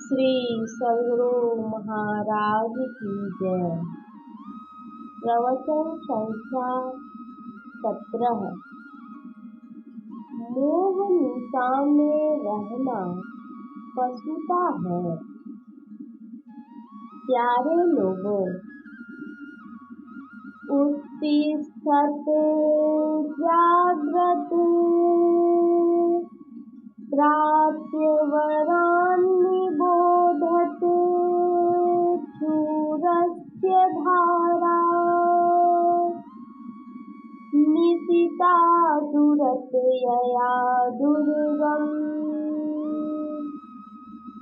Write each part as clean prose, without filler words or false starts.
श्री सद्गुरु महाराज की जय। प्रवचन संख्या 17। मोह निशा में रहना पशुता है। प्यारे लोगों, उत्तिष्ठत जाग्रत प्राच्यवरान् निबोधत शूरस्य धारा निशिता दुरतयया दुर्गम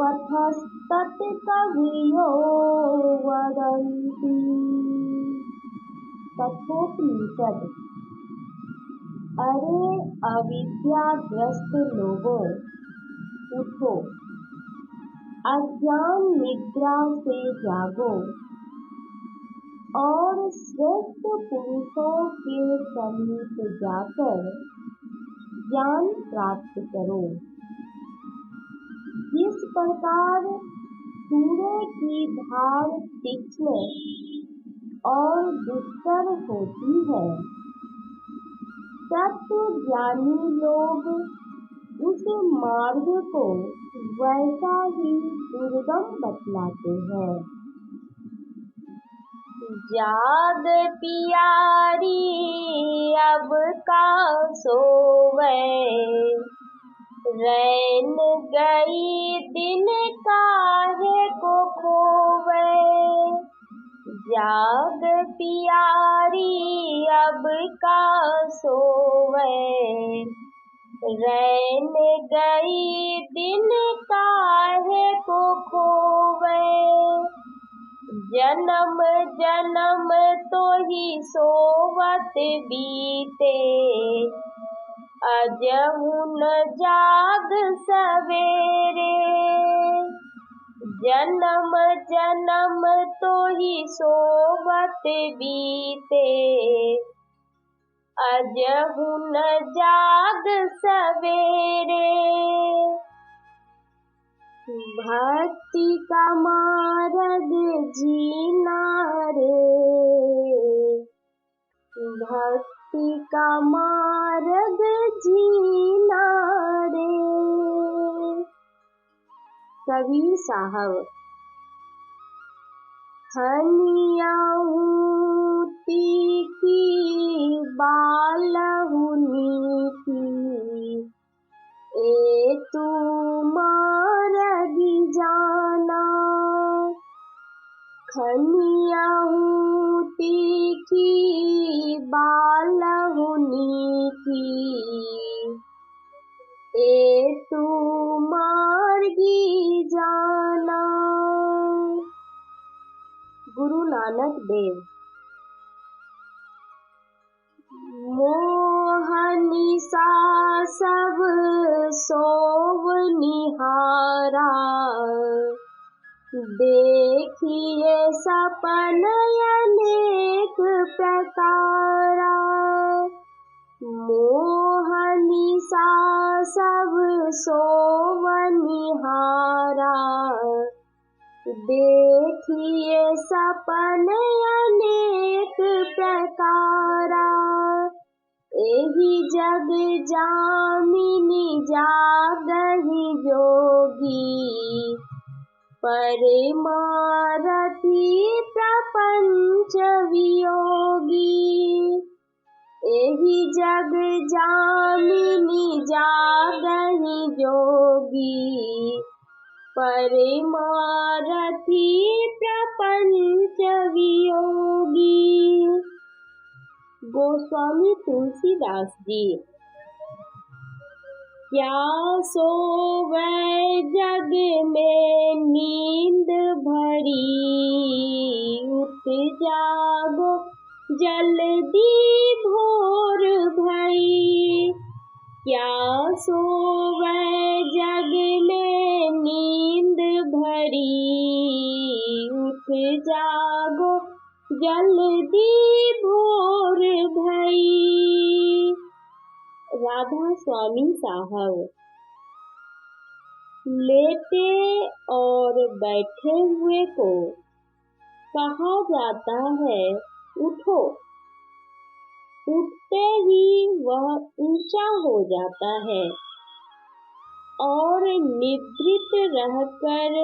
पथस्तत् कवियो वदन्ति। कठोपनिषद। अरे अविद्याग्रस्त लोगों, उठो, अज्ञान निद्रा से जागो और श्रेष्ठ पुरुषों के समीप जाकर ज्ञान प्राप्त करो। जिस प्रकार सूर्य की धार तीक्ष्ण और दुष्कर होती है, सत्य ज्ञानी लोग उस मार्ग को वैसा ही दुर्गम बतलाते हैं। जाग पियारी अब का सोवे, रैन गई दिन काहे को खोवे। जाग पियारी अब का सोवे, रैन गई दिन काहे को खोवे। जन्म जन्म तो ही सोवत बीते, अजहु न जाग सवेरे। जन्म जन्म तो ही सोवत बीते, अजहु न जाग सवेरे। भक्ति का मार्ग जीना रे, भक्ति का मार्ग जीना रे। कबीर साहब। हनियाऊती की बालहुनी की, ए तू मारगी जाना। खनियाऊती की बालहुनी की, ए तू मार्गी जाना। गुरु नानक देव। मोह निशा सब सोव निहारा, देखिए सपन अनेक प्रकारा। मोह निशा सब सोव निहारा, देखिए सपन अनेक प्रकारा। एही जग जामिनी जागहि जोगी, परमारती प्रपंच वियोगी। एही जग जामिनी जागहि जोगी, परमारती प्रपंच वियोगी। गोस्वामी तुलसीदास जी। क्या सोवे जग में नींद भरी, उठ जागो जल्दी भोर भई। क्या सोवे जग में नींद भरी, उठ जागो जल्दी भोर भई। राधा स्वामी साहब। लेटे और बैठे हुए को कहा जाता है उठो। उठते ही वह ऊंचा हो जाता है और निद्रित रहकर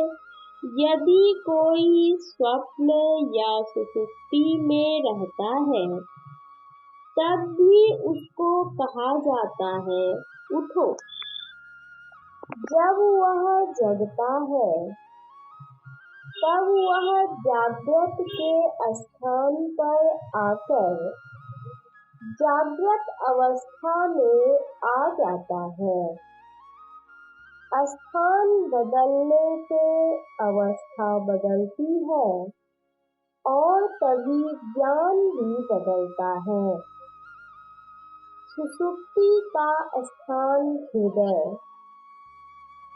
यदि कोई स्वप्न या सुषुप्ति में रहता है तब भी उसको कहा जाता है उठो। जब वह जगता है तब वह जागृत के स्थान पर आकर जागृत अवस्था में आ जाता है। स्थान बदलने से अवस्था बदलती है और तभी ज्ञान भी बदलता है। सुषुप्ति का स्थान हृदय,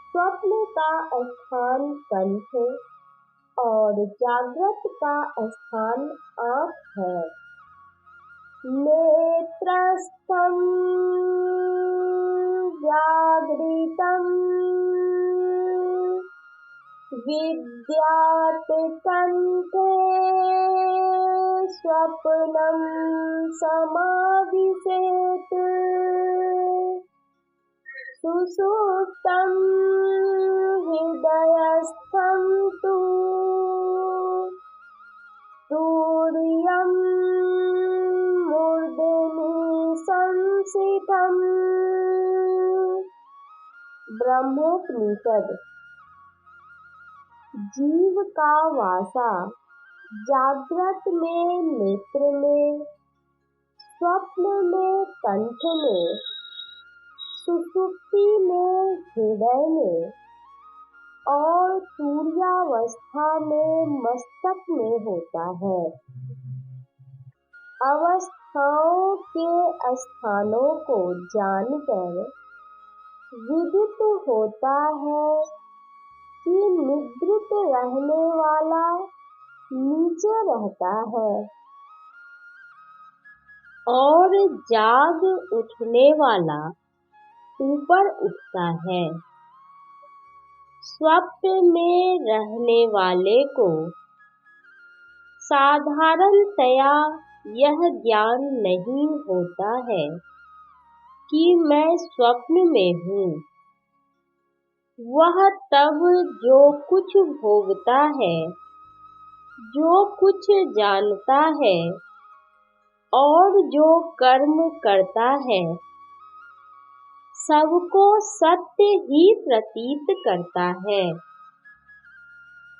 स्वप्न का स्थान कंठ और जागृत का स्थान आँख है। नेत्रस्थं जागृतं विद्यात् कंठे स्वप्नं समाविशेत्। सुषुप्तं हृदयस्थं तु तुर्यं मूर्धनि संस्थितम्। ब्रह्मोपनिषद। जीव का वासा जागृत में नेत्र में, स्वप्न में कंठ में, सुषुप्ति में हृदय में और तुर्यावस्था में मस्तक में होता है। अवस्थाओं के स्थानों को जानकर विदित होता है कि निद्रित रहने वाला नीचे रहता है और जाग उठने वाला ऊपर उठता है। स्वप्न में रहने वाले को साधारणतया यह ज्ञान नहीं होता है कि मैं स्वप्न में हूँ। वह तब जो कुछ भोगता है, जो कुछ जानता है और जो कर्म करता है सबको सत्य ही प्रतीत करता है,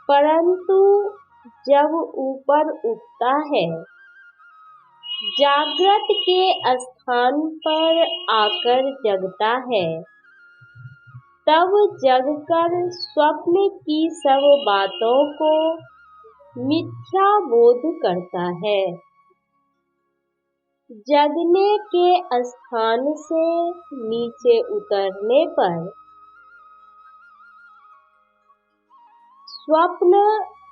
परंतु जब ऊपर उठता है, जागृत के स्थान पर आकर जगता है, तब जगकर स्वप्न की सब बातों को मिथ्या बोध करता है। जगने के स्थान से नीचे उतरने पर स्वप्न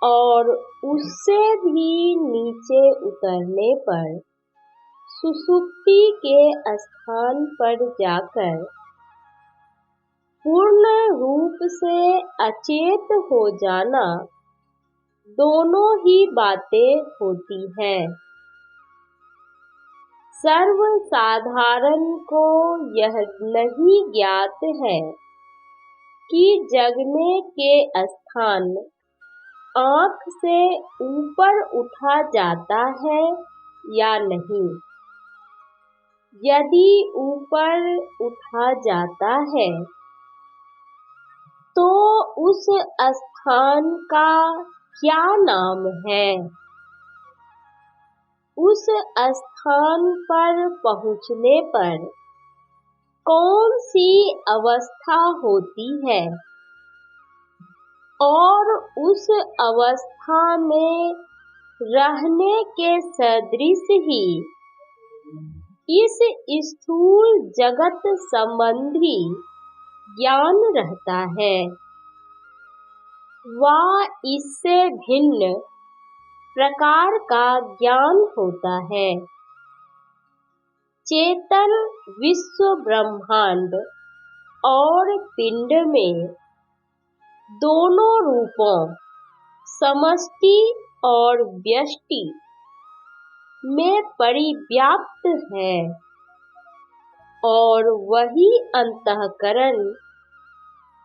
और उससे भी नीचे उतरने पर सुषुप्ति के स्थान पर जाकर पूर्ण रूप से अचेत हो जाना, दोनों ही बातें होती हैं। सर्वसाधारण को यह नहीं ज्ञात है कि जगने के स्थान आँख से ऊपर उठा जाता है या नहीं। यदि ऊपर उठा जाता है तो उस स्थान का क्या नाम है? उस स्थान पर पहुँचने पर कौन सी अवस्था होती है और उस अवस्था में रहने के सदृश ही इस स्थूल जगत संबंधी ज्ञान रहता है, वा इससे भिन्न प्रकार का ज्ञान होता है। चेतन विश्व ब्रह्मांड और पिंड में दोनों रूपों समष्टि और व्यष्टि में परिव्याप्त है और वही अंतःकरण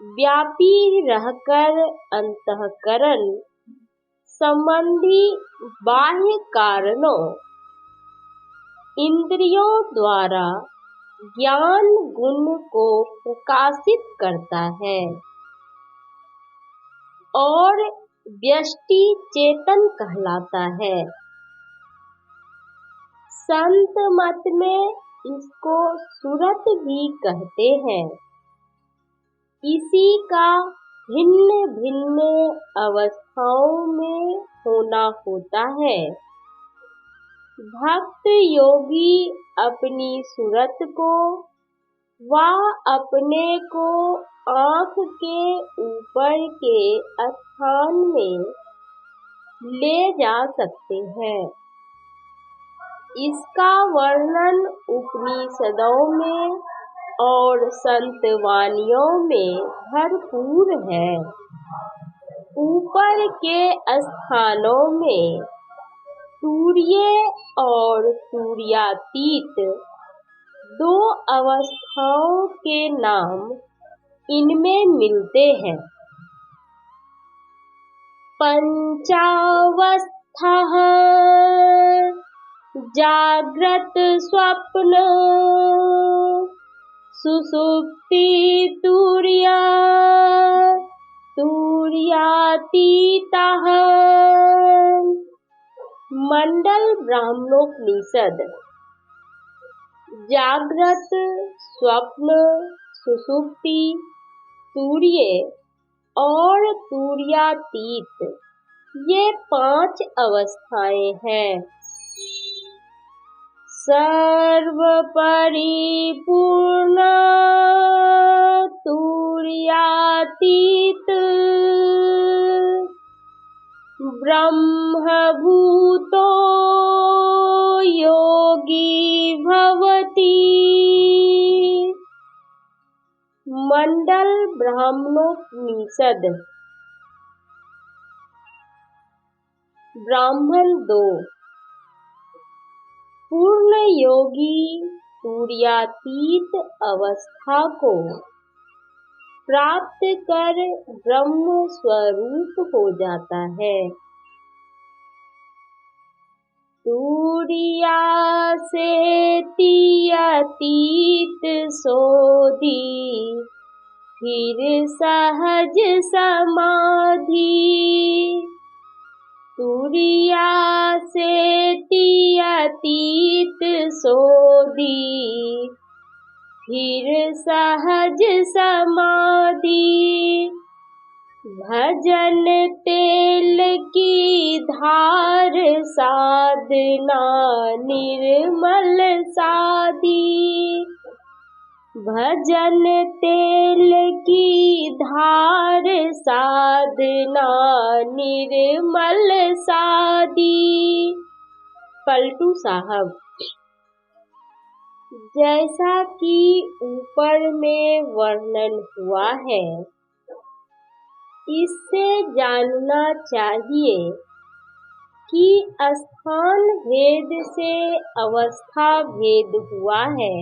व्यापी रहकर अंतःकरण संबंधी बाह्य कारणों इंद्रियों द्वारा ज्ञान गुण को प्रकाशित करता है और व्यष्टि चेतन कहलाता है। संत मत में इसको सुरत भी कहते हैं। इसी का भिन्न भिन्न अवस्थाओं में होना होता है। भक्त योगी अपनी सुरत को व अपने को आँख के ऊपर के स्थान में ले जा सकते हैं। इसका वर्णन उपनिषदों में और संतवानियों में भरपूर है। ऊपर के स्थानों में तूर्य और तूर्यातीत दो अवस्थाओं के नाम इनमें मिलते हैं। पंचावस्था जागृत स्वप्न सुषुप्ति तूर्य तूर्यातीता। मंडल ब्राह्मणोपनिषद। जागृत स्वप्न सुषुप्ति तूर्य और तूर्यातीत ये 5 अवस्थाएं हैं। सर्व परिपूर्ण तूर्यातीत ब्रह्मभूतो योगी भवति। मंडल ब्राह्मणोपनिषद। ब्राह्मण 2। पूर्ण योगी तूर्यातीत अवस्था को प्राप्त कर ब्रह्म स्वरूप हो जाता है। तूर्या से तीयातीत सोधी फिर सहज समाधि। तूर्या से तीयातीत सोधी फिर सहज समाधि। भजन तेल की धार साधना निर्मल साधी। भजन तेल की धार साधना निर्मल साधी। पलटू साहब। जैसा कि ऊपर में वर्णन हुआ है, इससे जानना चाहिए कि स्थान भेद से अवस्था भेद हुआ है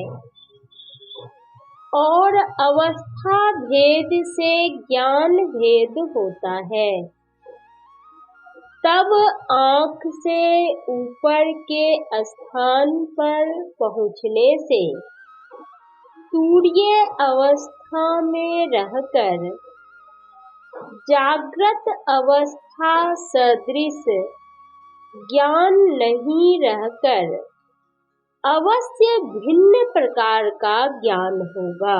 और अवस्था भेद से ज्ञान भेद होता है। तब आँख से ऊपर के स्थान पर पहुँचने से तूर्य अवस्था में रहकर जागृत अवस्था सदृश ज्ञान नहीं रहकर अवश्य भिन्न प्रकार का ज्ञान होगा,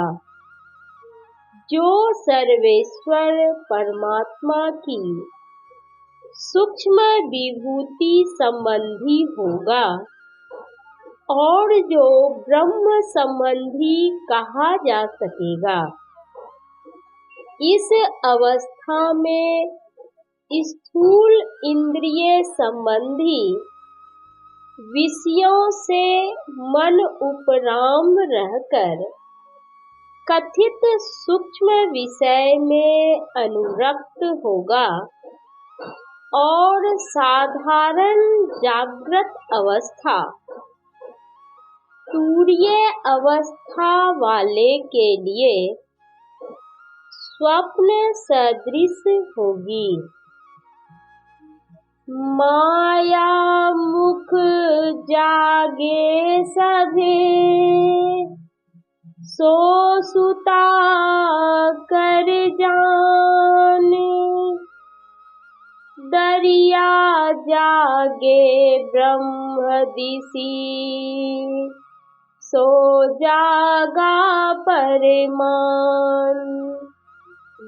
जो सर्वेश्वर परमात्मा की सूक्ष्म विभूति संबंधी होगा और जो ब्रह्म संबंधी कहा जा सकेगा। इस अवस्था में स्थूल इंद्रिय संबंधी विषयों से मन उपराम रहकर कथित सूक्ष्म विषय में अनुरक्त होगा और साधारण जागृत अवस्था तुरीय अवस्था वाले के लिए स्वप्न सदृश होगी। माया मुख जागे सभे सो सुता कर जान, दरिया जागे ब्रह्म दिसी सो जागा परमान।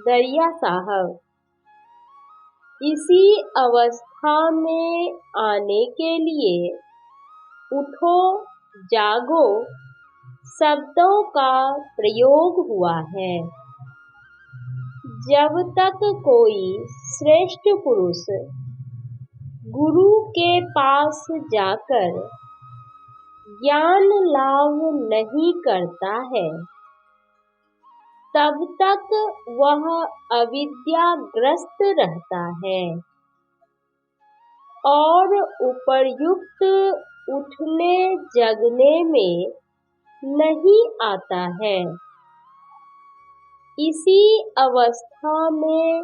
दरिया साहब, इसी अवस्था में आने के लिए उठो जागो शब्दों का प्रयोग हुआ है। जब तक कोई श्रेष्ठ पुरुष गुरु के पास जाकर ज्ञान लाभ नहीं करता है, तब तक वह अविद्याग्रस्त रहता है और उपर्युक्त उठने जगने में नहीं आता है। इसी अवस्था में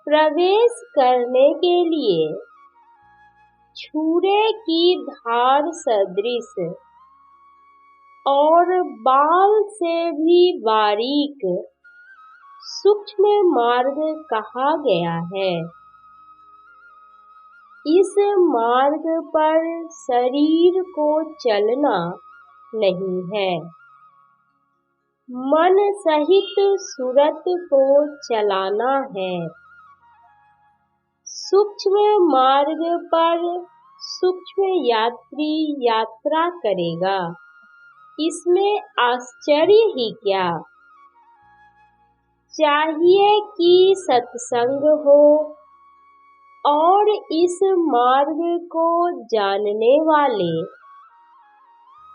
प्रवेश करने के लिए छुरे की धार सदृश और बाल से भी बारीक सूक्ष्म मार्ग कहा गया है। इस मार्ग पर शरीर को चलना नहीं है, मन सहित सूरत को चलाना है। सूक्ष्म मार्ग पर सूक्ष्म यात्री यात्रा करेगा, इसमें आश्चर्य ही क्या। चाहिए कि सत्संग हो और इस मार्ग को जानने वाले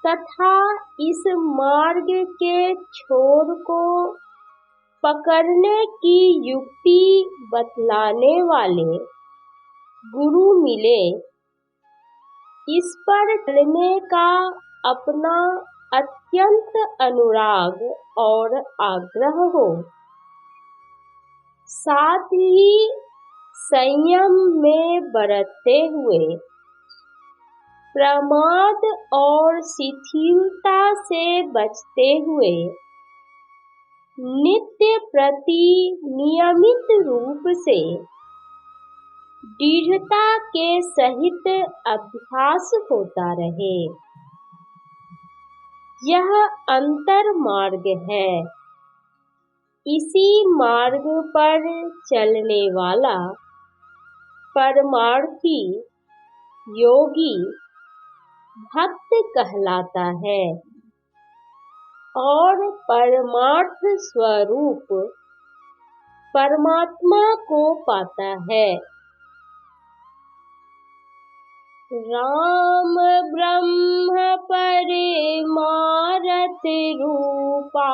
तथा इस मार्ग के छोर को पकड़ने की युक्ति बतलाने वाले गुरु मिले। इस पर चलने का अपना अत्यंत अनुराग और आग्रह हो, साथ ही संयम में बरतते हुए प्रमाद और शिथिलता से बचते हुए नित्य प्रति नियमित रूप से दृढ़ता के सहित अभ्यास होता रहे। यह अंतर मार्ग है। इसी मार्ग पर चलने वाला परमार्थी योगी भक्त कहलाता है और परमार्थ स्वरूप परमात्मा को पाता है। राम ब्रह्म परमारथ रूपा,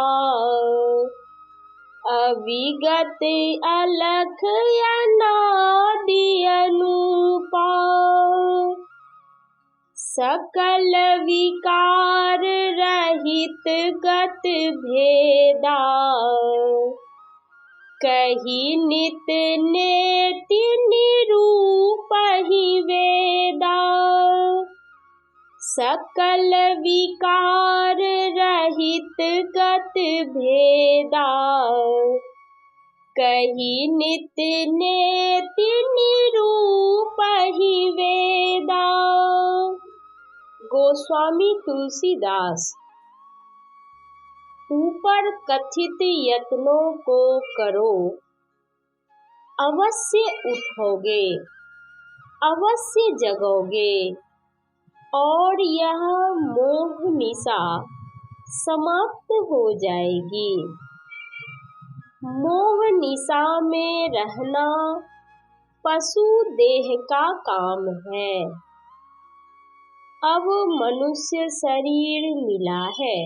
अविगत अलख अनादि अनूपा, सकल विकार रहित गत भेदा, कही नित नेति निरूप ही वेदा। सकल विकार रहित गत भेदा, कही नित नेति निरूप ही वेदा। गोस्वामी तुलसीदास। ऊपर कथित यत्नों को करो, अवश्य उठोगे, अवश्य जगोगे और यह मोह निशा समाप्त हो जाएगी। मोह निशा में रहना पशु देह का काम है। अब मनुष्य शरीर मिला है,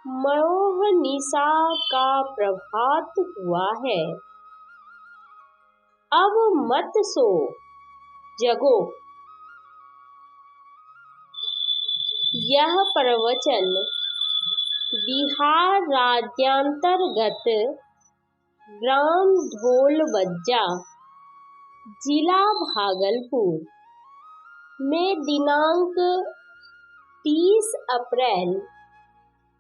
मोहनिशा का प्रभात हुआ है। अब मत सो, जगो। यह प्रवचन बिहार राज्यांतर्गत ग्राम ढोलबज्जा, जिला भागलपुर में दिनांक 30 अप्रैल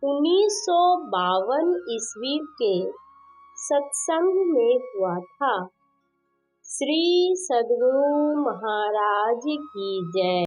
1952 ईस्वी के सत्संग में हुआ था। श्री सद्गुरु महाराज की जय।